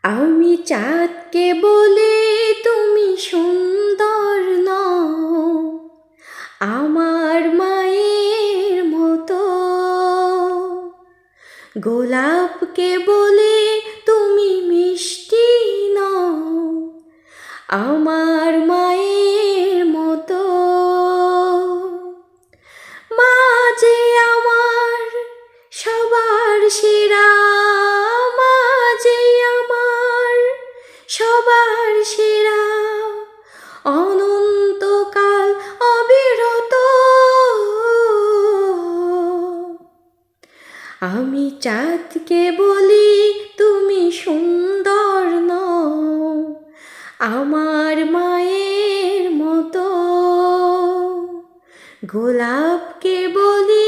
আমি চাঁদকে বলি তুমি সুন্দর নও, আমার মায়ের মতো। গোলাপকে বলি তুমি মিষ্টি নও, আমার মায়ের মতো। মা যে আমার সবার সেরা, মা যে আমার সবার সেরা, অনন্তকাল অবিরত। আমি চাঁদকে বলি তুমি সুন্দর নও, আমার মায়ের মতো। গোলাপকে বলি